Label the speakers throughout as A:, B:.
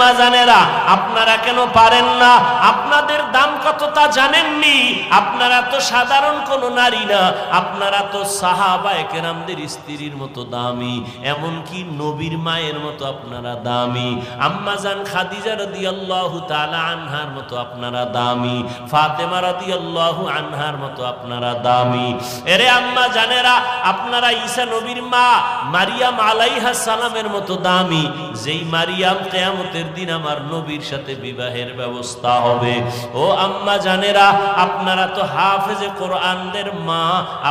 A: আম্মা জানেরা, আপনারা কেন পারেন না? আপনাদের দাম কত তা জানেননি? আপনারা তো সাধারণ কোনো নারী না, আপনারা তো সাহাবায়ে কেরামদের স্ত্রীর মতো দামি, এমনকি নবীর মায়ের মতো আপনারা দামি। আম্মা জান খাদিজা রাদিয়াল্লাহু তাআলা আনহার মতো আপনারা দামি, ফাতেমা রাদিয়াল্লাহু আনহার মতো আপনারা দামি। এরে আম্মা জানেরা, আপনারা ঈসা নবীর মা মারিয়াম আলাইহাস সালামের মতো দামি, যেই মারিয়াম কিয়ামতের দিন আমার নবীর সাথে বিবাহের ব্যবস্থা হবে। ও আম্মা জানেরা, আপনারা তো হাফেজে কোরআনদের মা,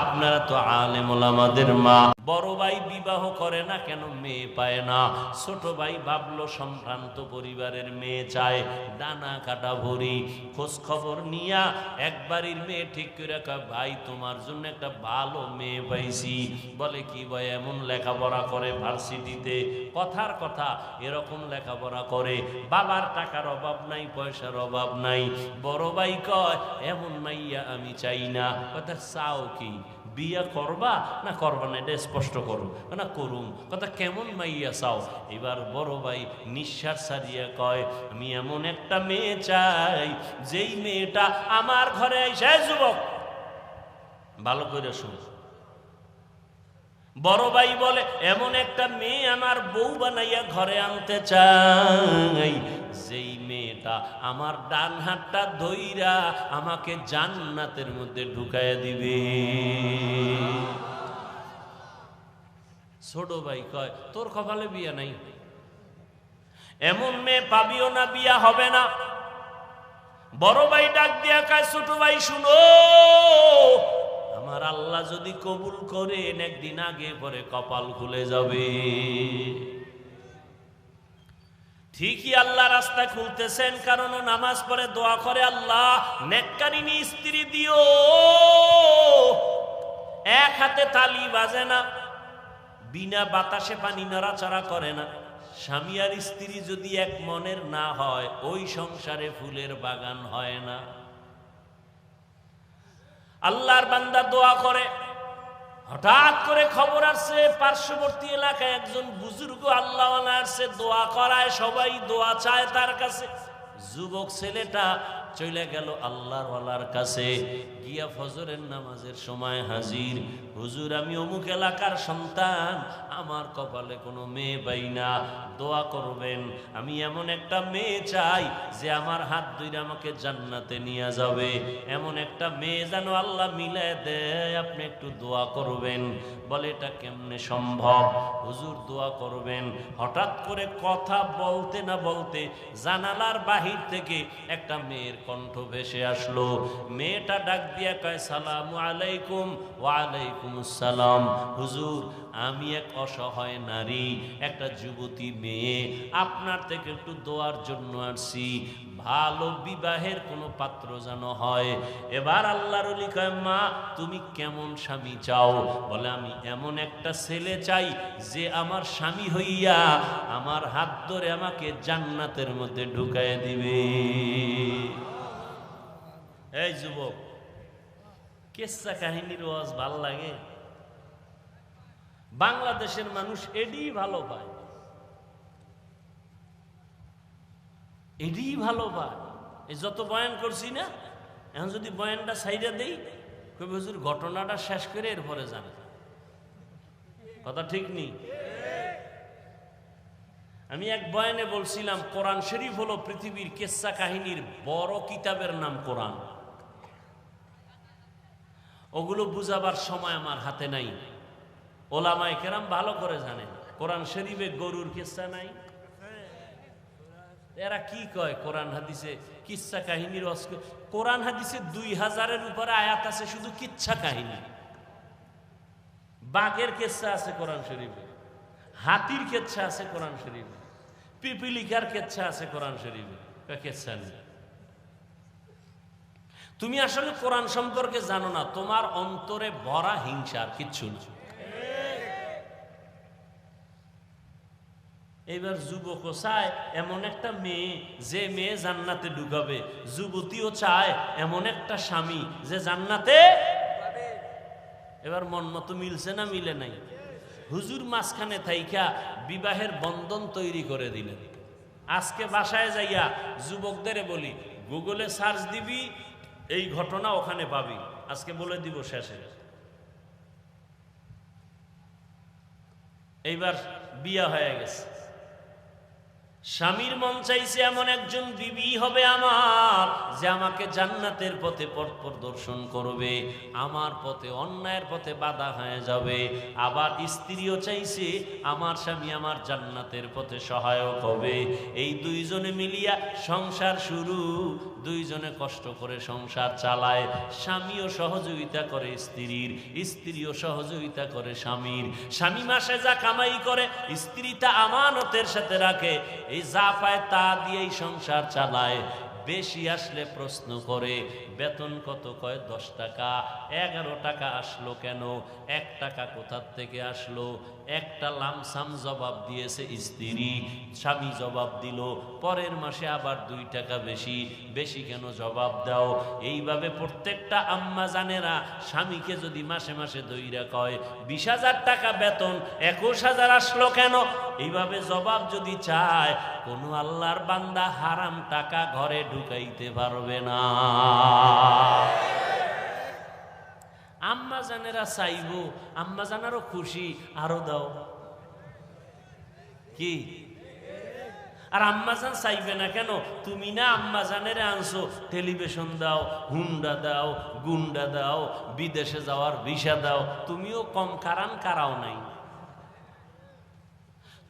A: আপনারা তো আলেম ওলামাদের মা। বড় ভাই বিবাহ করে না কেন? মেয়ে পায় না। ছোট ভাই ভাবলো সম্ভ্রান্ত পরিবারের মেয়ে চায়, ডানা কাটা ভরি। খোঁজ খবর নিয়া এক বাড়ির মেয়ে ঠিক করে কয়, ভাই তোমার জন্য একটা ভালো মেয়ে পাইছি। বলে কি ভাই? এমন লেখাপড়া করে ভার্সিটিতে, কথার কথা এরকম লেখাপড়া করে, বাবার টাকার অভাব নাই, পয়সার অভাব নাই। বড় ভাই কয়, এমন মাইয়া আমি চাই না। কথা চাও কি? বিয়া করবা না করবা না এটা স্পষ্ট করো। না করুম। কথা কেমন মাইয়া চাও? এবার বড় ভাই নিঃশ্বাস ছাড়িয়ে কয়, আমি এমন একটা মেয়ে চাই যেই মেয়েটা আমার ঘরে এসে, যুবক ভালো করে শুন, বড় ভাই বলে এমন একটা মেয়ে আমার বউ বানাইয়া ঘরে আনতে চাই যেই মেয়েটা আমার ডান হাতটা ধইরা আমাকে জান্নাতের মধ্যে ঢুকাইয়া দিবে। ছোট ভাই কয়, তোর কপালে বিয়া নাই, এমন মেয়ে পাবিও না, বিয়া হবে না। বড় ভাই ডাক দিয়া কয়, ছোট ভাই শুনো, আমার আল্লাহ যদি কবুল করেন একদিন আগে পরে কপাল খুলে যাবে। ঠিকই আল্লাহ রাস্তা খুলতেছেন, কারণ নামাজ পড়ে দোয়া করে, আল্লাহ নেককারিনী স্ত্রী দিও। এক হাতে তালি বাজে না, বিনা বাতাসে পানি নাড়াচাড়া করে না। স্বামী আর স্ত্রী যদি এক মনের না হয়, ওই সংসারে ফুলের বাগান হয় না। আল্লাহর বান্দা দোয়া করে, হঠাৎ করে খবর আসছে পার্শ্ববর্তী এলাকায় একজন বুজুর্গ আল্লাহওয়ালা আসছে, দোয়া করায়, সবাই দোয়া চায় তার কাছে। যুবক ছেলেটা চলে গেল আল্লাহর ওয়ালার কাছে, গিয়া ফজরের নামাজের সময় হাজির। হুজুর, আমি অমুক এলাকার সন্তান, আমার কপালে কোনো মেয়ে পাই না, দোয়া করবেন। আমি এমন একটা মেয়ে চাই যে আমার হাত ধরে আমাকে জান্নাতে নিয়ে যাবে, এমন একটা মেয়ে যেন আল্লাহ মিলায় দেয়, আপনি একটু দোয়া করবেন। বলে এটা কেমনে সম্ভব? হুজুর দোয়া করবেন। হঠাৎ করে কথা বলতে না বলতে জানালার বাহির থেকে একটা মেয়ের কণ্ঠ ভেসে আসলো। মেয়েটা ডাক দিয়া কয়, সালামু আলাইকুম। ওয়া আলাইকুম আসসালাম। হুজুর, আমি এক অসহায় নারী, একটা যুবতী মেয়ে, আপনার থেকে একটু দোয়ার জন্য আসছি, ভালো বিবাহের কোনো পাত্র যেন হয়। এবার আল্লাহর ওলি কয়, মা তুমি কেমন স্বামী চাও? বলে আমি এমন একটা ছেলে চাই যে আমার স্বামী হইয়া আমার হাত ধরে আমাকে জান্নাতের মধ্যে ঢুকায় দিবে। এই যুবক, কিসসা কাহিনীর ওয়াজ ভাল লাগে? বাংলাদেশের মানুষ এডি ভালো পায়, এডি ভালো পায়। এই যত বয়ান করছি না, এখন যদি বয়ানটা সাইডা দেই, কবি হুজুর ঘটনাটা শেষ করে এরপরে জানে। কথা ঠিক নেই? আমি এক বয়ানে বলছিলাম, কোরআন শরীফ হলো পৃথিবীর কিসসা কাহিনীর বড় কিতাবের নাম কোরআন। ওগুলো বুঝাবার সময় আমার হাতে নাই। ওলামায়ে কেরাম ভালো করে জানেন, কোরআন শরীফে গরুর কিসসা নাই। এরা কি কয় কোরআন হাদিসে কিচ্ছা কাহিনীর? কোরআন হাদিসে 2000-এর উপরে আয়াত আছে শুধু কিচ্ছা কাহিনী। বাঘের কিচ্ছা আছে কোরআন শরীফে, হাতির কিচ্ছা আছে কোরআন শরীফে, পিপিলিকার কিচ্ছা আছে কোরআন শরীফে। কিচ্ছা নেই। তুমি আসলে কোরআন সম্পর্কে জানো না, তোমার অন্তরে ভরা হিংসার, কিচ্ছু না। এবার যুবকও চায় এমন একটা মেয়ে যে মেয়ে জান্নাতে ঢুকাবে, যুবতীও চায় এমন একটা স্বামী যে জান্নাতে। এবার মন মতো মিলছে না মিলে নাই? হুজুর মাঝখানে থাইকা বিবাহের বন্ধন তৈরি করে দিলেন। আজকে বাসায় যাইয়া যুবকদের বলি, গুগলে সার্চ দিবি, এই ঘটনা ওখানে পাবি। আজকে বলে দিব শেষে। এইবার বিয়া হয়ে গেছে, স্বামীর মন চাইছে এমন একজন বিবি হবে আমার, যে আমাকে জান্নাতের পথে পথ প্রদর্শন করবে, আমার পথে অন্যায়ের পথে বাধা হয়ে যাবে। আবার স্ত্রীও চাইছে আমার স্বামী আমার জান্নাতের পথে সহায়ক হবে। এই দুইজনে মিলিয়া সংসার শুরু, দুইজনে কষ্ট করে সংসার চালায়। স্বামীও সহযোগিতা করে স্ত্রীর, স্ত্রীও সহযোগিতা করে স্বামীর। স্বামী মাসে যা কামাই করে স্ত্রী তা আমানতের সাথে রাখে, এই যা পায় তা দিয়েই সংসার চালায়। বেশি আসলে প্রশ্ন করে বেতন কত, কয় 10 টাকা। 11 টাকা আসলো কেন, 1 টাকা কোথার থেকে আসলো? একটা লামসাম জবাব দিয়েছে স্ত্রী, স্বামী জবাব দিল। পরের মাসে আবার 2 টাকা বেশি, বেশি কেন জবাব দাও? এইভাবে প্রত্যেকটা আম্মা জানেরা স্বামীকে যদি মাসে মাসে দইরা কয় 20,000 টাকা বেতন, 21,000 আসলো কেন, এইভাবে জবাব যদি চায়, কোন আল্লাহর বান্দা হারাম টাকা ঘরে ঢুকাইতে পারবে না। আম্মা জানেরা চাইবো, আম্মা জানারও খুশি, আরো দাও কি? আর আম্মা জান চাইবে না কেন? তুমি না আম্মা জানেরা আনছো, টেলিভিশন দাও, হুন্ডা দাও, গুন্ডা দাও, বিদেশে যাওয়ার ভিসা দাও। তুমিও কম কারাও নাই,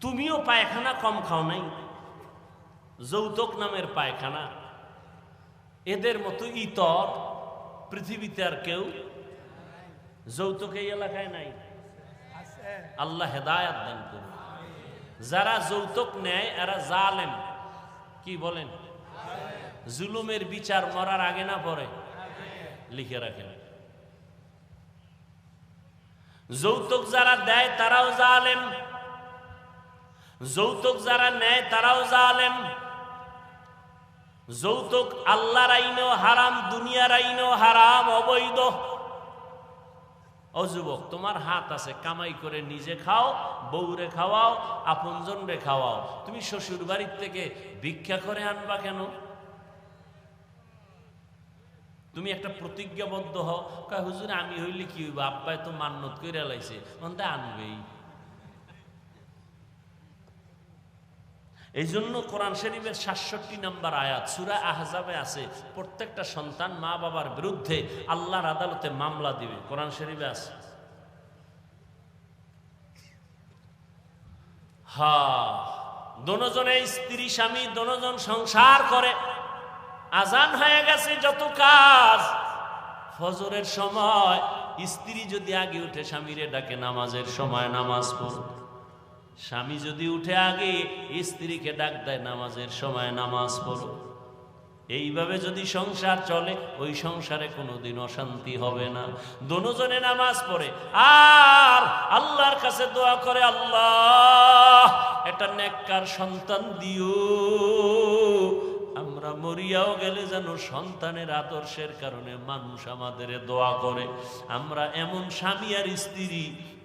A: তুমিও পায়খানা কম খাও নাই, যৌতুক নামের পায়খানা। এদের মতো ইতর পৃথিবীতে আর কেউ যৌতুক এই এলাকায় নাই। আল্লাহ হেদায়াত দান করুন। যারা যৌতুক নেয় এরা জালেম। কি বলেন? জুলুমের বিচার মরার আগে না পরে? লিখে রাখেন। যৌতুক যারা দেয় তারাও জালেম, যৌতুক যারা নেয় তারাও জালেম। যৌতুক আল্লাহর আইনেও হারাম, দুনিয়ার আইনেও হারাম, অবৈধ। ও যুবক, তোমার হাত আছে, কামাই করে নিজে খাও, বউরে খাওয়াও, আপনজন রে খাওয়াও। তুমি শ্বশুর বাড়ির থেকে ভিক্ষা করে আনবা কেন? তুমি একটা প্রতিজ্ঞাবদ্ধ হও, কয় হুজুর আমি হইলে কি হইব, আব্বাই তো মান্নত কইরা লাইছে, অন্তে আনবেই। এই জন্য কোরআন শরীফের ৬৭ নম্বর আয়াত সূরা আহজাবে আছে, প্রত্যেকটা সন্তান মা বাবার বিরুদ্ধে আল্লাহর আদালতে মামলা দিবে। কোরআন শরীফে আছে। দোনোজনে স্ত্রী স্বামী দোনোজন সংসার করে। আজান হয়ে গেছে, যত কাজ। ফজরের সময় স্ত্রী যদি আগে উঠে স্বামীরে ডাকে নামাজের সময় নামাজ পড়ো, স্বামী যদি উঠে আগে স্ত্রীকে ডাক দেয় নামাজের সময় নামাজ পড়ো। এইভাবে যদি সংসার চলে, ওই সংসারে কোনোদিন অশান্তি হবে না। দোনোজনে নামাজ পড়ে আর আল্লাহর কাছে দোয়া করে, আল্লাহ একটা নেককার সন্তান দিও। আমরা মরিয়াও গেলে যেন সন্তানের আদর্শের কারণে মানুষ আমাদের দোয়া করে। আমরা এমন স্বামী আর স্ত্রী,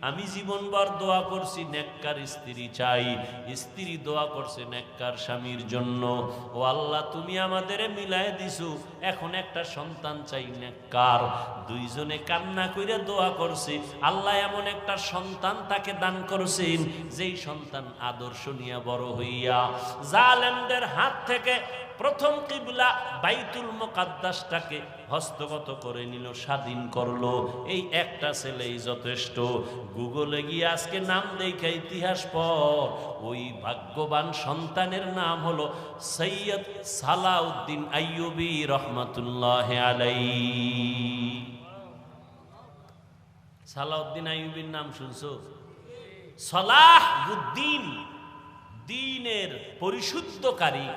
A: আমি জীবনভর দোয়া করছি নেককার স্ত্রী চাই, স্ত্রী দোয়া করছে নেককার স্বামীর জন্য। ও আল্লাহ, তুমি আমাদের মিলাই দিছো, এখন একটা সন্তান চাই নেককার। দুইজনে কান্না কইরা দোয়া করছে, আল্লাহ এমন একটা সন্তান তাকে দান করছেন, যেই সন্তান আদর্শ নিয়ে বড় হইয়া জালেমদের হাত থেকে প্রথম কিবলা বাইতুল মুকাদ্দাসটাকে হস্তগত করে নিল, স্বাধীন করলো। এই একটা ছেলেই যথেষ্ট। গুগলে গিয়ে আজকে নাম দেখে ইতিহাস পর, ওই ভাগ্যবান সন্তানের নাম হলো সৈয়দ সালাউদ্দিন আইয়ুবী রহমাতুল্লাহ আলাইহি। সালাউদ্দিন আইয়ুবীর নাম শুনছো? সালাহুদ্দিন, দ্বীনের পরিশুদ্ধকারী,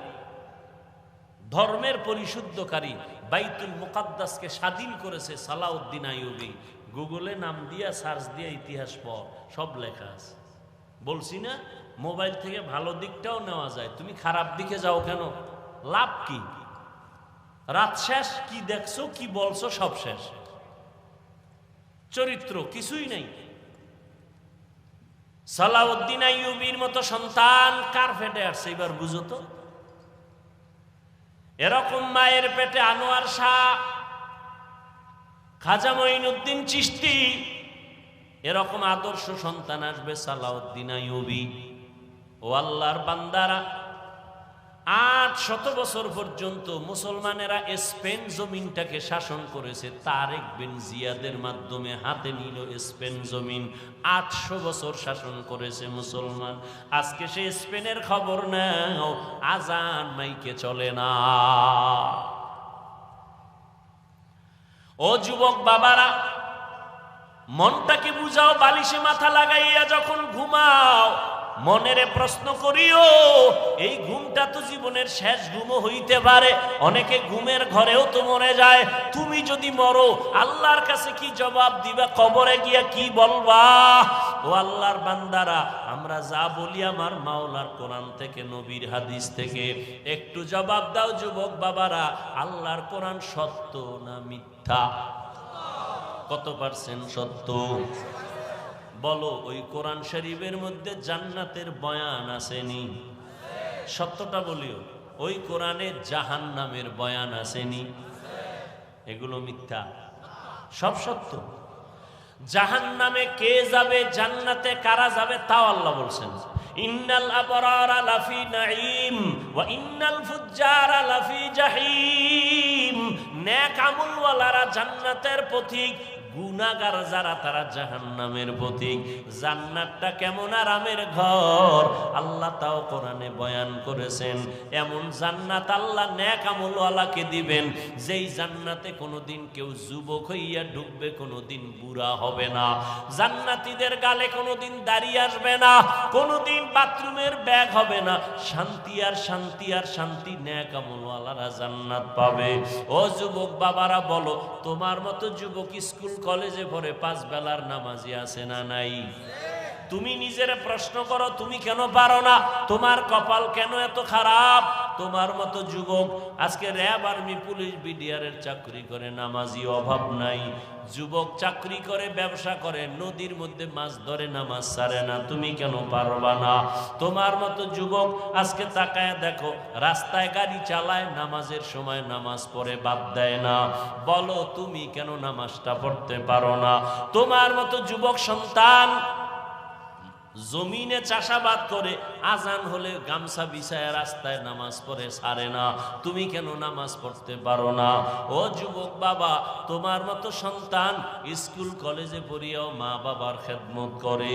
A: ধর্মের পরিশুদ্ধকারী, বাইতুল মুকাদ্দাসকে স্বাধীন করেছে সালাউদ্দিন আইয়ুবী। গুগলে নাম দিয়া সার্চ দিয়ে ইতিহাস পড়, সব লেখা আছে। বলছি না, মোবাইল থেকে ভালো দিকটাও নেওয়া যায়, তুমি খারাপ দিকে যাও কেন? লাভ কি? রাত শেষ, কি দেখছো কি বলছো সব শেষ, চরিত্র কিছুই নাই। সালাউদ্দিন আইয়ুবীর মতো সন্তান কার ফেটে আসছে এবার বুঝো তো। এরকম মায়ের পেটে আনোয়ার শাহ, খাজা মঈনুদ্দিন চিশতি, এরকম আদর্শ সন্তান আসবে সালাউদ্দিন আইয়ুবী। ও আল্লাহর বান্দারা, 800 বছর পর্যন্ত মুসলমানেরা স্পেন জমিনটাকে শাসন করেছে। তারেক বিন জিয়াদের মাধ্যমে হাতে নিল স্পেন জমিন। 800 বছর শাসন করেছে মুসলমান। আজকে সে স্পেনের খবর নাও, আজান মাইকে চলে না। ও যুবক বাবারা, মনটাকে বুঝাও, বালিশে মাথা লাগাইয়া যখন ঘুমাও মনেরে প্রশ্ন করিও, এই ঘুমটা তো জীবনের শেষ ঘুমও হইতে পারে। অনেকে ঘুমের ঘরেও তো মরে যায়। তুমি যদি মরো, আল্লাহর কাছে কি জবাব দিবা? কবরে গিয়া কি বলবা? ও আল্লাহর বান্দারা, আমরা যা বলি আমার মাওলার কোরআন থেকে, নবীর হাদিস থেকে, একটু জবাব দাও যুবক বাবারা। আল্লাহর কোরআন সত্য না মিথ্যা? কত পার্সেন্ট সত্য বলো? ওই কোরআন শরীফের মধ্যে জান্নাতের বয়ান আসেনি? সত্যটা বলিও, ওই কোরআনে জাহান্নামের বয়ান আসেনি? এগুলো মিথ্যা, সব সত্য। জাহান্নামে কে যাবে, জান্নাতে কারা যাবে, তাও আল্লাহ বলছেন। ইন্নাল আবরারা লাফি নাঈম ওয়া ইন্নাল ফুজ্জারা লাফি জাহিম। নেক আমলওয়ালারা জান্নাতের পথিক, গুনাহগার যারা তারা জাহান্নামের পথিক। জান্নাতটা কেমন আরামের ঘর, আল্লাহ তাও কোরআনে বয়ান করেছেন। এমন জান্নাত আল্লাহ নেক আমলওয়ালাকে দিবেন, যেই জান্নাতে কোনোদিন কেউ যুবক হইয়া ঢুকবে, কোনোদিন বুড়া হবে না। জান্নাতীদের গালে কোনোদিন দাড়ি আসবে না, কোনোদিন বাথরুমের ব্যাগ হবে না। শান্তি আর শান্তি আর শান্তি, নেক আমলওয়ালারা জান্নাত পাবে। ও যুবক বাবারা বলো, তোমার মতো যুবক স্কুল কলেজে পড়ে 5 বেলার নামাজি আছে না নাই? তুমি নিজের প্রশ্ন করো, তুমি কেন পারো না? তোমার কপাল কেন এত খারাপ? তোমার মতো যুবক আজকে র্যাব, আর্মি, পুলিশ, বিডিআরের চাকরি করে, নামাজি অভাব নাই। যুবক চাকরি করে, ব্যবসা করে, নদীর মধ্যে মাছ ধরে, নামাজ ছাড়ে না। তুমি কেন পারবা না? তোমার মতো যুবক আজকে তাকায় দেখো, রাস্তায় গাড়ি চালায়, নামাজের সময় নামাজ পড়ে বাদ দেয় না। বলো, তুমি কেন নামাজটা পড়তে পারো না? তোমার মতো যুবক সন্তান জমিনে চাষাবাদ করে, আজান হলে গামছা বিছায় রাস্তায় নামাজ পড়ে ছাড়ে না। তুমি কেন নামাজ পড়তে পারো না? ও যুবক বাবা, তোমার মতো সন্তান স্কুল কলেজে পড়িয়াও মা বাবার খেদমত করে।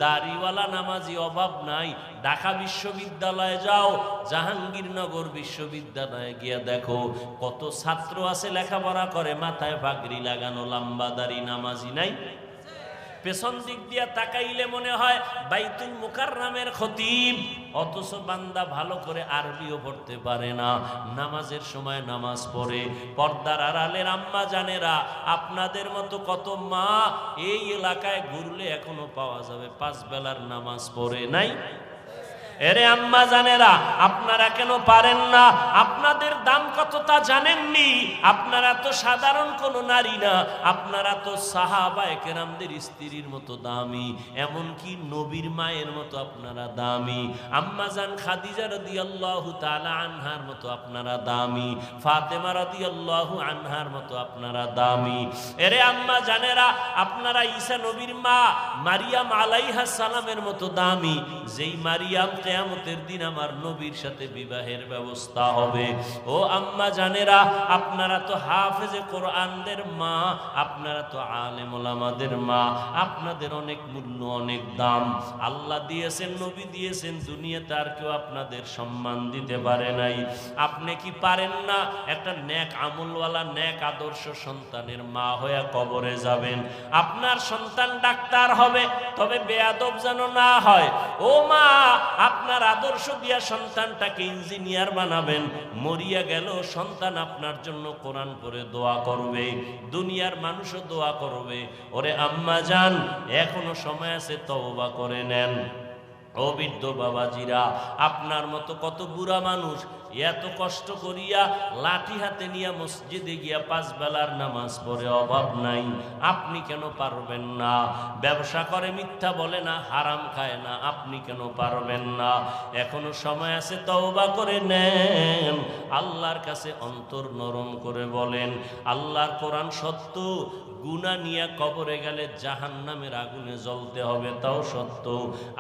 A: দাড়িওয়ালা নামাজি অভাব নাই। ঢাকা বিশ্ববিদ্যালয়ে যাও, জাহাঙ্গীরনগর বিশ্ববিদ্যালয়ে গিয়া দেখো, কত ছাত্র আছে লেখাপড়া করে, মাথায় পাগড়ি লাগানো, লম্বা দাড়ি, নামাজি নাই? পেছন দিক দিয়া তাকাইলে মনে হয় বাইতুল মুকাররমের খতিব, অথচ বান্দা ভালো করে আরবিও পড়তে পারে না। নামাজের সময় নামাজ পড়ে। পর্দার আড়ালের আম্মা জানেরা, আপনাদের মতো কত মা এই এলাকায় ঘুরলে এখনো পাওয়া যাবে 5 বেলার নামাজ পড়ে নাই। এরে আম্মা জানেরা, আপনারা কেন পারেন না? আপনাদের দাম কত তা জানেননি? আপনারা তো সাধারণ কোনো নারী না, আপনারা তো সাহাবায়ে কেরামদের স্ত্রীর মতো দামি, এমনকি নবীর মায়ের মতো আপনারা দামি। আম্মা জান খাদিজা রাদিয়াল্লাহু তাআলা আনহার মতো আপনারা দামি, ফাতেমা রাদিয়াল্লাহু আনহার মতো আপনারা দামি। এরে আম্মা জানেরা, আপনারা ঈসা নবীর মা মারিয়াম আলাইহাস সালামের মতো দামি, যেই মারিয়াম কিয়ামতের দিন আমার নবীর সাথে বিবাহের ব্যবস্থা হবে। ও আম্মা জানেরা, আপনারা তো হাফেজে কোরআনদের মা, আপনারা তো আলেম ওলামাদের মা, আপনাদের অনেক মূল্য, অনেক দাম আল্লাহ দিয়েছেন, নবী দিয়েছেন। দুনিয়াতে আর কেউ আপনাদের সম্মান দিতে পারে নাই। আপনি কি পারেন না একটা নেক আমলওয়ালা, নেক আদর্শ সন্তানের মা হয়ে কবরে যাবেন? আপনার সন্তান ডাক্তার হবে, তবে বেয়াদব যেন না হয়। ও মা, আপনার আদর্শ দিয়া সন্তানটাকে ইঞ্জিনিয়ার বানাবেন। মরিয়া গেল সন্তান আপনার জন্য কোরআন পড়ে দোয়া করবে, দুনিয়ার মানুষও দোয়া করবে। ওরে আম্মা জান, এখনো সময় আছে, তওবা করে নেন। ও বৃদ্ধ বাবাজিরা, আপনার মতো কত বুড়া মানুষ এত কষ্ট করিয়া লাঠি হাতে নিয়ে মসজিদে গিয়া 5 বেলার নামাজ পড়ে, অভাব নাই। আপনি কেন পারবেন না? ব্যবসা করে, মিথ্যা বলে না, হারাম খায় না, আপনি কেন পারবেন না? এখনো সময় আছে, তওবা করে নেন। আল্লাহর কাছে অন্তর নরম করে বলেন, আল্লাহর কোরআন সত্য, গুনাহ নিয়ে কবরে গেলে জাহান্নামের আগুনে জ্বলতে হবে তাও সত্য।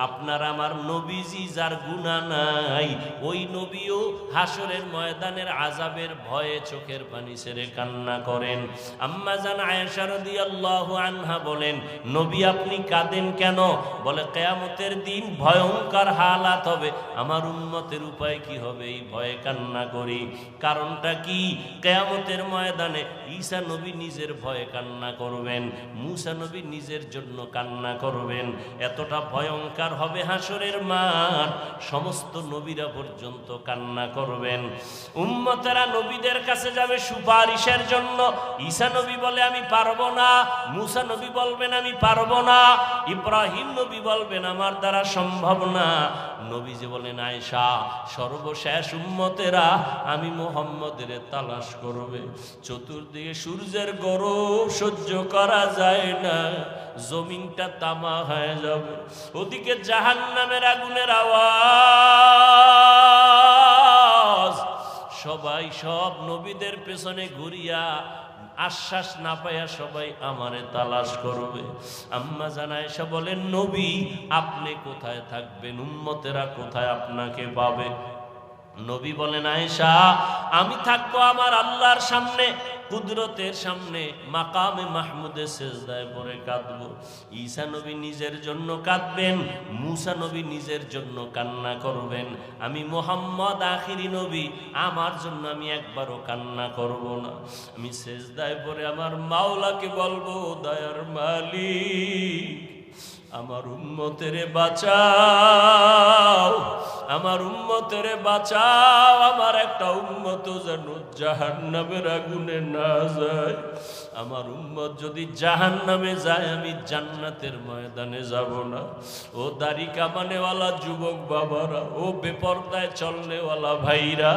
A: আপনার আমার নবীজি যার গুনাহ নাই, ওই নবীও হাসরের ময়দানের আযাবের ভয়ে চোখের পানি ছেড়ে কান্না করেন। আম্মা জান আয়েশা রাদিয়াল্লাহু আনহা বলেন, নবী আপনি কাঁদেন কেন? বলে কিয়ামতের দিন ভয়ঙ্কর হালাত হবে, আমার উম্মতের উপায় কি হবে এই ভয়ে কান্না করি। কারণটা কি? কিয়ামতের ময়দানে ঈসা নবী নিজের ভয়ে কান্না করবেন, মূসা নবী নিজের জন্য কান্না করবেন। এতটা ভয়ঙ্কর হবে হাসরের মাঠ, সমস্ত নবীরা পর্যন্ত কান্না করবেন। উম্মতেরা নবীদের কাছে যাবে সুপারিশের জন্য। ঈসা নবী বলে আমি পারবো না, মূসা নবী বলবেন আমি পারবো না, ইব্রাহিম নবী বলবেন আমার দ্বারা সম্ভব না। নবীজি বলেন আয়েশা, সর্বশেষ উম্মতেরা আমি মুহাম্মদের তালাশ করবে। চতুর্দিকে সূর্যের গরম সহ্য করা যায় না, জমিনটা তামা হয়ে যাবে, ওদিকে জাহান্নামের আগুনের আওয়াজ। সবাই সব নবীদের পেছনে ঘুরিয়া আশ্বাস না পাইয়া সবাই আমারে তালাশ করবে। আম্মা জান আয়েশা বলেন, নবী আপনি কোথায় থাকবেন? উম্মতেরা কোথায় আপনাকে পাবে? নবী বলেন আয়েশা, আমি থাকবো আমার আল্লাহর সামনে, কুদরতের সামনে, মাকামে মাহমুদে সেজদায় পড়ে কাঁদবো। ঈসা নবী নিজের জন্য কাঁদবেন, মূসা নবী নিজের জন্য কান্না করবেন। আমি মুহাম্মদ আখিরি নবী, আমার জন্য আমি একবারও কান্না করব না। আমি সেজদায় পড়ে আমার মাওলাকে বলবো, দয়ার মালিক আমার উম্মতেরে বাঁচাও, আমার উম্মতেরে বাঁচাও, আমার একটা উম্মত যেন জাহান্নামের আগুনে না যায়। আমার উম্মত যদি জাহান্নামে যায় আমি জান্নাতের ময়দানে যাব না। ও দাড়ি কামানেওয়ালা যুবক বাবারা, ও বেপর্দায় চলনেওয়ালা ভাইরা,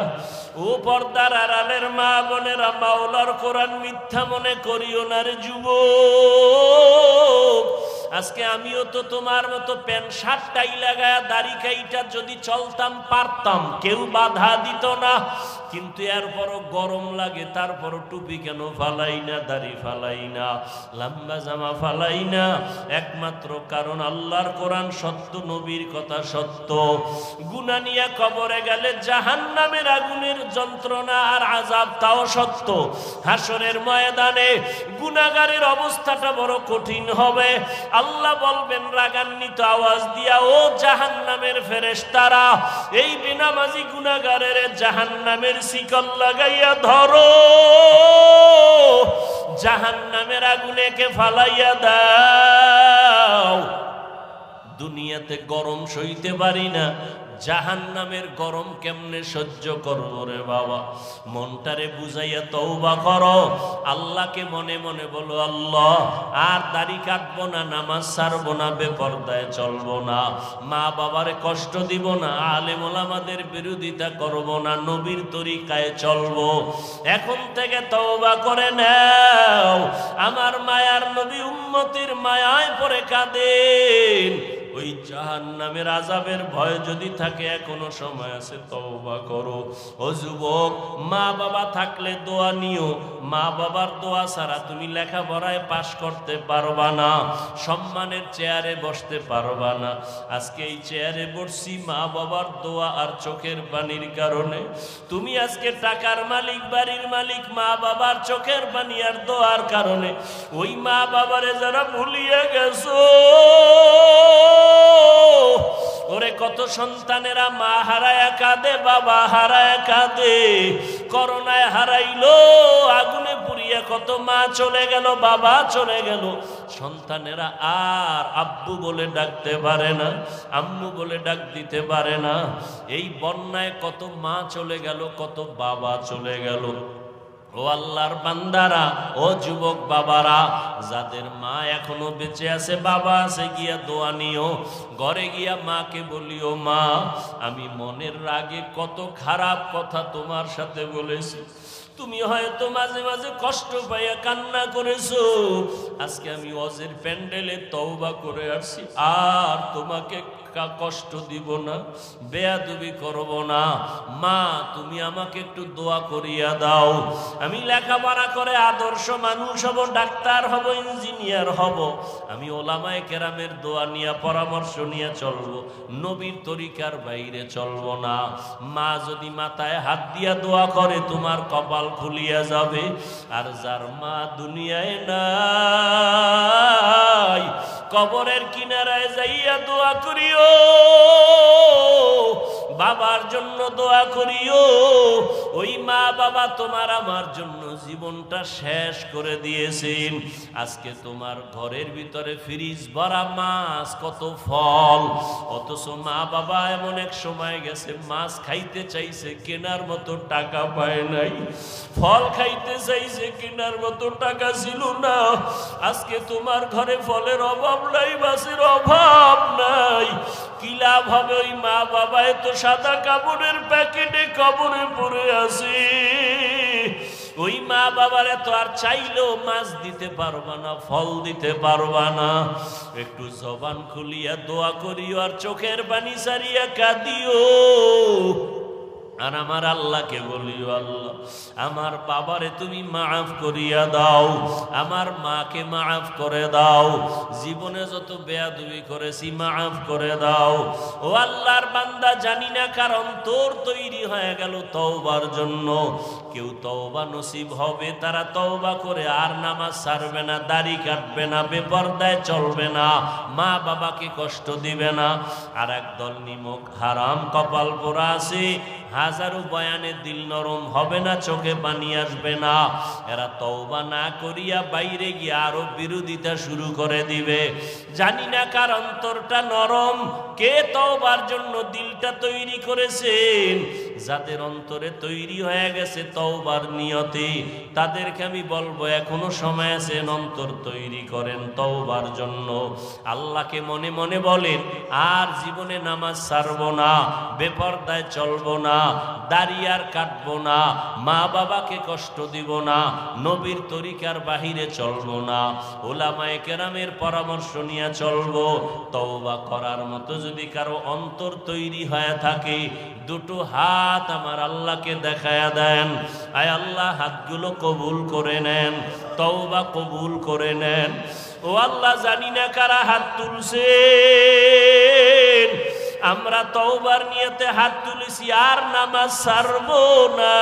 A: ও পর্দার আড়ালের মা বোনেরা, মাওলার কোরআন মিথ্যা মনে করিও না রে যুবক। আজকে আমিও তো তোমার মতো প্যান্ট শার্ট টাই লাগায়া দাড়ি কাইটা যদি চলতাম পারতাম, কেউ বাধা দিত না। কিন্তু এরপরও গরম লাগে, তারপরও টুপি কেন ফালাই না, দাড়ি ফালাই না, লম্বা জামা ফালাই না? একমাত্র কারণ আল্লাহর কোরআন সত্য, নবীর কথা সত্য। গুনাহ নিয়ে কবরে গেলে জাহান্নামের আগুনের যন্ত্রণা আর আযাব তাও সত্য। হাসরের ময়দানে গুনাহগারের অবস্থাটা বড় কঠিন হবে। আল্লাহ বলবেন রাগান্বিত আওয়াজ দিয়া, ও জাহান্নামের ফেরেশতারা, এই বেনামাজি গুনাহগারের জাহান্নামের শিকল লাগাইয়া ধরো, জাহান্নামের আগুনে কে ফালাইয়া দাও। দুনিয়াতে গরম সইতে পারি না, জাহান্নামের গরম কেমনে সহ্য করব রে বাবা? মনটারে বুঝাইয়া তওবা করো, আল্লাহকে মনে মনে বলো, আল্লাহ আর দাড়ি কাটবো না, নামাজ ছাড়বো না, বেপরদায় চলবো না, মা বাবারে কষ্ট দিব না, আলেম ওলামাদের বিরোধিতা করব না, নবীর তরিকায় চলবো। এখন থেকে তওবা করে নাও। আমার মায়ার নবী উম্মতির মায়ায় পড়ে কাঁদেন। ওই জাহান্নামের আযাবের ভয় যদি থাকে এখনো সময় আছে, তওবা করো। ও যুবক, মা বাবা থাকলে দোয়া নিও, মা বাবার দোয়া ছাড়া তুমি লেখাপড়ায় পাশ করতে পারবা না, সম্মানের চেয়ারে বসতে পারবা না। আজকে এই চেয়ারে বসছি মা বাবার দোয়া আর চোখের পানির কারণে। তুমি আজকে টাকার মালিক, বাড়ির মালিক, মা বাবার চোখের পানি আর দোয়ার কারণে। ওই মা বাবারে যারা ভুলিয়ে গেছো, ওরে কত সন্তানেরা মা হারায়া কাঁদে, বাবা হারায়া কাঁদে। করোনায় হারাইলো, আগুনে পুড়িয়া কত মা চলে গেল, বাবা চলে গেল। সন্তানেরা আর আব্বু বলে ডাকতে পারে না, আম্মু বলে ডাক দিতে পারে না। এই বন্যায় কত মা চলে গেল, কত বাবা চলে গেল। ও আল্লাহর বান্দারা, ও যুবক বাবারা, যাদের মা এখনো বেঁচে আছে, বাবা আছে, গিয়া দোয়া নিও। ঘরে গিয়া মাকে বলিও, মা আমি মনের রাগে কত খারাপ কথা তোমার সাথে বলেছি, তুমি হয়তো মাঝে মাঝে কষ্ট পাইয়া কান্না করেছো। আজকে আমি ওয়াজের প্যান্ডেলে তওবা করে আসছি, আর তোমাকে কষ্ট দিব না, বেয়াদবি করব না। মা তুমি আমাকে একটু দোয়া করিয়া দাও, আমি লেখাপড়া করে আদর্শ মানুষ হব, ডাক্তার হব, ইঞ্জিনিয়ার হব। আমি ওলামায়ে কেরামের দোয়া নিয়ে পরামর্শ নিয়ে চলবো, নবীর তরিকার বাইরে চলবো না। মা যদি মাথায় হাত দিয়া দোয়া করে, তোমার কপাল খুলিয়া যাবে। আর যার মা দুনিয়ায় নাই, কবরের কিনারায় যাইয়া দোয়া করিও, বাবার জন্য দোয়া করিও। ওই মা বাবা তোমার আমার জন্য জীবনটা শেষ করে দিয়েছেন। আজকে তোমার ঘরের ভিতরে ফ্রিজ ভরা মাছ, কত ফল, অথচ মা বাবা এমন এক সময় গেছে মাছ খাইতে চাইছে, কেনার মতো টাকা পায় নাই। ফল খাইতে চাইছে, কেনার মতো টাকা ছিল না। আজকে তোমার ঘরে ফলের অভাব নাই, মাছের অভাব নাই। কি লাভ হবে? ওই মা বাবা তো সাদা কাপড়ের প্যাকেটে কবরে পড়ে আছে। ওই মা বাবারে তো আর চাইলেও মাছ দিতে পারবা না, ফল দিতে পারবা না। একটু জবান খুলিয়া দোয়া করিও, আর চোখের পানি সারিয়া কাঁদিও। আর আমার আল্লাহকে বলিও, আল্লাহ আমার বাবারে তুমি মাফ করিয়া দাও, আমার মাকে মাফ করে দাও, জীবনে যত বেয়াদবি করেছি মাফ করে দাও। ও আল্লাহর বান্দা, জানি না কার অন্তর তৈরি হয়ে গেল তওবার জন্য। কেউ তওবা নসিব হবে, তারা তওবা করে আর নামাজ ছাড়বে না, দাড়ি কাটবে না, বেপরদায় চলবে না, মা বাবাকে কষ্ট দিবে না। আর একদল নিমক হারাম কপাল পোড়া আছে, হাজারো বয়ানে দিল নরম হবে না, চোখে পানি আসবে না। এরা তওবা না করিয়া বাইরে গিয়ে আরো বিরোধিতা শুরু করে দিবে। জানি না কার অন্তরটা নরম, কে তওবার জন্য দিলটা তৈরি করেছেন। যাদের অন্তরে তৈরি হয়ে গেছে তওবার নিয়তে, তাদেরকে আমি বলবো এখনো সময় আছে, অন্তর তৈরি করেন তওবার জন্য। আল্লাহকে মনে মনে বলেন, আর জীবনে নামাজ ছাড়বো না, বেপরদায় চলবো না, দাড়ি আর কাটবো না, মা বাবাকে কষ্ট দিব না, নবীর তরিকার বাহিরে চলবো না, ওলামায়ে কেরামের পরামর্শ নিয়ে চলবো। তওবা করার মতো যদি কারো অন্তর তৈরি হয়ে থাকে, দুটো হাত আমার আল্লাহকে দেখায়া দেন। আয় আল্লাহ, হাতগুলো কবুল করে নেন, তওবা কবুল করে নেন। ও আল্লাহ, জানি না কারা হাত তুলছেন, আমরা তওবার নিয়তে হাত তুলেছি, আর নামাজ ছাড়বো না,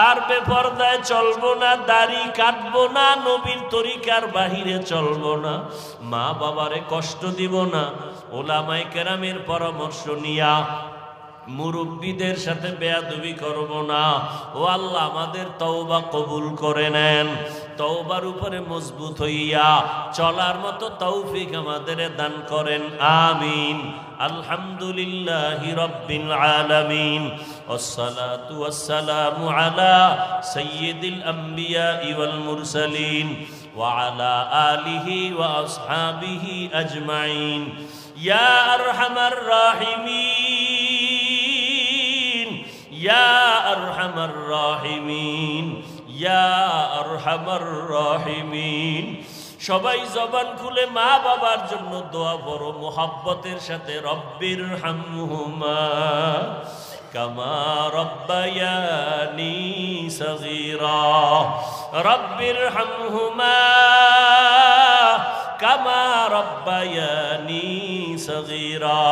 A: আর বেপরদায় চলবো না, দাড়ি কাটবো না, নবীর তরিকার বাহিরে চলবো না, মা বাবারে কষ্ট দিব না, ওলামায়ে কেরামের পরামর্শ নিয়া মুরব্বীদের সাথে বেয়াদবি করব না। ও আল্লাহ, আমাদের তওবা কবুল করে নেন। তওবার উপরে মজবুত হইয়া চলার মতো তৌফিক আমাদের দান করেন, আমিন। আলহামদুলিল্লাহি রাব্বিল আলামিন, ওয়াসসালাতু ওয়াসসালামু আলা সাইয়্যিদিল আমবিয়া ওয়াল মুরসালিন ওয়া আলা আলিহি ওয়া আসহাবিহি আজমাইন। ইয়া আরহামার রাহিমিন, ইয়া আরহামার রাহিমিন, ইয়া আরহামার রাহিমিন। সবাই জবান খুলে মা বাবার জন্য দোয়া করো মোহাব্বতের সাথে, রব্বির হামহুমা কামা রব্বায়ানি সগীরা, রব্বির হামহুমা কামা রব্বায়ানি সগীরা।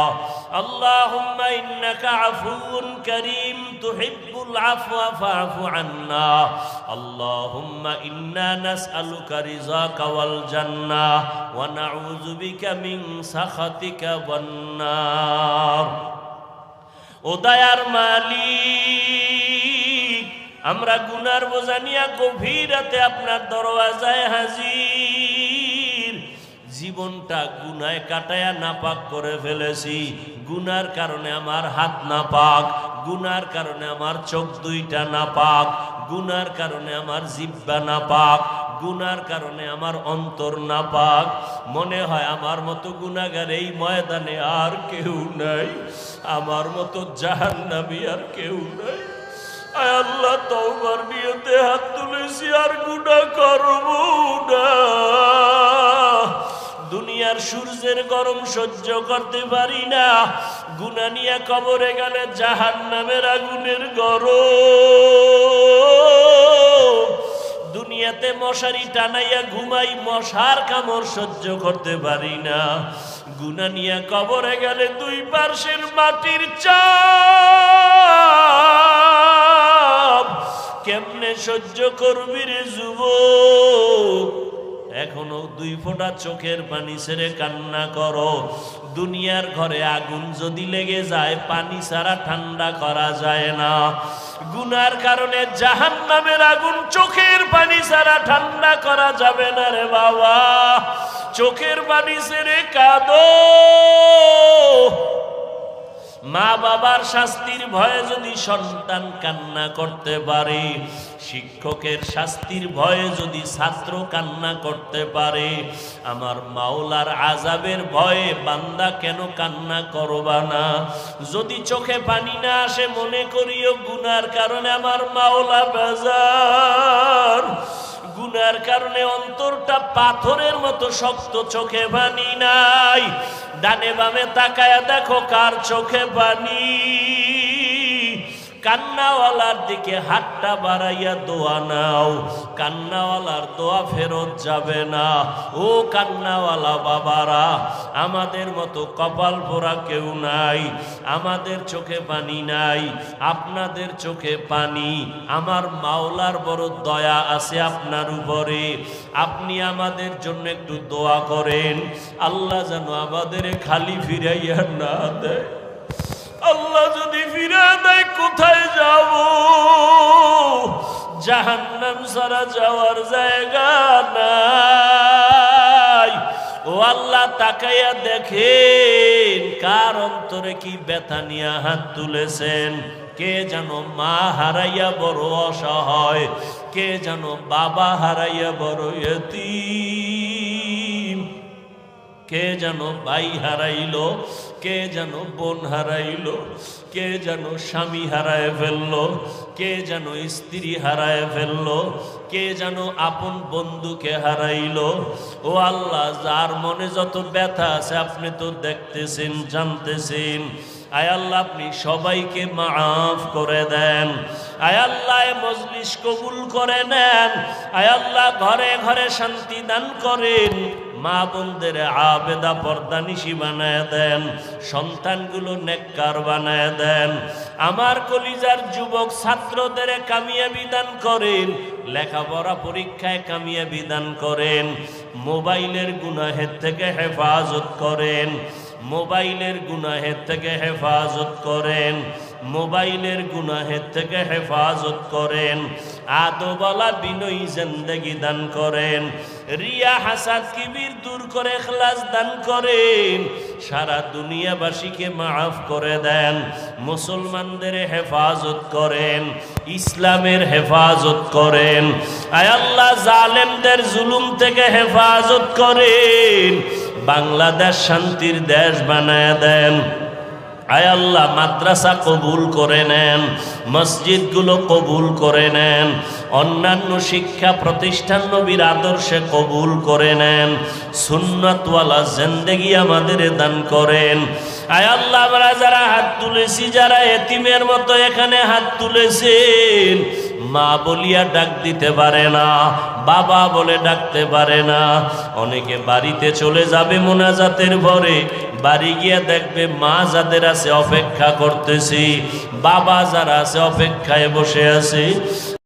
A: আল্লাহুম্মা ইন্নাকা আফুউন কারীম তুহিব্বুল আফওয়া ফা'ফু আন্না। আল্লাহুম্মা ইন্না নাসআলুকা রিযাকা ওয়াল জান্নাহ ওয়া নাউযু বিকা মিন সাখাতিকা ওয়ান নার। ও দয়ার মালিক, আমরা গুনার বোঝা নিয়ে গভীর রাতে আপনার দরওয়াজায় হাজির। জীবনটা গুনায় কাটায়া নাপাক করে ফেলেছি, গুনার কারণে আমার হাত নাপাক, গুনার কারণে আমার চোখ দুইটা নাপাক, গুনার কারণে আমার জিহ্বা নাপাক, গুনার কারণে আমার অন্তর নাপাক। মনে হয় আমার মতো গুনাহগার এই ময়দানে আর কেউ নাই, আমার মতো জাহান্নামী আর কেউ নাই। আয় আল্লাহ, তওবার নিয়তে হাত তুলেছি, আর গুনাহ করব না। দুনিয়ার সূর্যের গরম সহ্য করতে পারি না, গুনাহ নিয়ে কবরে গেলে জাহান্নামের আগুনের গরম। দুনিয়াতে মশারি টানাইয়া ঘুমাই, মশার কামড় সহ্য করতে পারি না, গুনাহ নিয়ে কবরে গেলে দুই পার্শ্বের মাটির চাপ কেমনে সহ্য করবি রে যুবক? এখনো দুই ফোঁটা চোখের পানি ছেড়ে কান্না করো। দুনিয়ার ঘরে আগুন যদি লেগে যায়, পানি ছাড়া ঠান্ডা করা যায় না। গুনার কারণে জাহান্নামের আগুন চোখের পানি ছাড়া ঠান্ডা করা যাবে না রে বাবা। চোখের পানি ছেড়ে কাঁদো। মা বাবার শাস্তির ভয়ে যদি সন্তান কান্না করতে পারে, শিক্ষকের শাস্তির ভয়ে যদি ছাত্র কান্না করতে পারে, আমার মাওলার আযাবের ভয়ে বান্দা কেন কান্না করবা না? যদি চোখে পানি না আসে, মনে করিও গুনার কারণে আমার মাওলা বেজার। গুনার কারণে অন্তরটা পাথরের মতো শক্ত, চোখে পানি নাই। ডানে বামে তাকায়া দেখো কার চোখে পানি। কান্নাওয়ালার দিকে হাতটা বাড়াইয়া দোয়া নাও, কান্নাওয়ালার দোয়া ফেরত যাবে না। ও কান্নাওয়ালা বাবারা, আমাদের মতো কপাল পোড়া কেউ নাই, আমাদের চোখে পানি নাই, আপনাদের চোখে পানি। আমার মাওলার বড় দয়া আছে আপনার উপরে। আপনি আমাদের জন্য একটু দোয়া করেন, আল্লাহ যেন আমাদের খালি ফিরাইয়া না দেয়। আল্লাহ যদি ফিরে দেয়, কোথায় যাব? জাহান্নাম ছাড়া যাওয়ার জায়গা নাই। ও আল্লাহ, তাকাইয়া দেখেন কার অন্তরে কি ব্যথা নিয়ে হাত তুলেছেন। কে যেন মা হারাইয়া বড় অসহায়, কে যেন বাবা হারাইয়া বড় ইয়তীম, কে যেন ভাই হারাইলো, কে যেন বোন হারাইলো, কে যেন স্বামী হারায় ফেললো, কে যেন স্ত্রী হারায় ফেললো, কে যেন আপন বন্ধুকে হারাইলো। ও আল্লাহ, যার মনে যত ব্যথা আছে আপনি তো দেখতেছেন, জানতেছেন। আয় আল্লাহ, আপনি সবাইকে মাফ করে দেন। আয় আল্লাহ, মজলিস কবুল করে নেন। আয় আল্লাহ, ঘরে ঘরে শান্তি দান করেন। মা বোনদের আবেদা পর্দানিশী বানায় দেন, সন্তানগুলো নেককার বানায় দেন। আমার কলিজার যুবক ছাত্রদের কামিয়াবি দান করেন, লেখাপড়া পরীক্ষায় কামিয়াবি দান করেন। মোবাইলের গুনাহের থেকে হেফাজত করেন, মোবাইলের গুনাহের থেকে হেফাজত করেন, মোবাইলের গুনাহের থেকে হেফাজত করেন। আদবলা বিনয়ী জিন্দেগি দান করেন। রিয়া হাসাদ কিবির দূর করে ইখলাস দান করেন। সারা দুনিয়াবাসীকে মাফ করে দেন। মুসলমানদের হেফাজত করেন, ইসলামের হেফাজত করেন। আয় আল্লাহ, জালেমদের জুলুম থেকে হেফাজত করেন। বাংলাদেশ শান্তির দেশ বানায় দেন। আয় আল্লাহ, মাদ্রাসা কবুল করে নেন, মসজিদগুলো কবুল করে নেন, অন্যান্য শিক্ষা প্রতিষ্ঠান নবীর আদর্শে কবুল করে নেন। সুন্নাতওয়ালা জিন্দেগি আমাদের দান করেন। আয় আল্লাহ, আমরা যারা হাত তুলেছি, যারা এতিমের মতো এখানে হাত তুলেছেন, মা বলিয়া ডাক দিতে পারে না, বাবা বলে ডাকতে পারে না। অনেকে বাড়িতে চলে যাবে মোনাজাতের ভরে, বাড়ি গিয়ে দেখবে মা যাদের আছে অপেক্ষা করতেছি, বাবা যারা আছে অপেক্ষায় বসে আছে।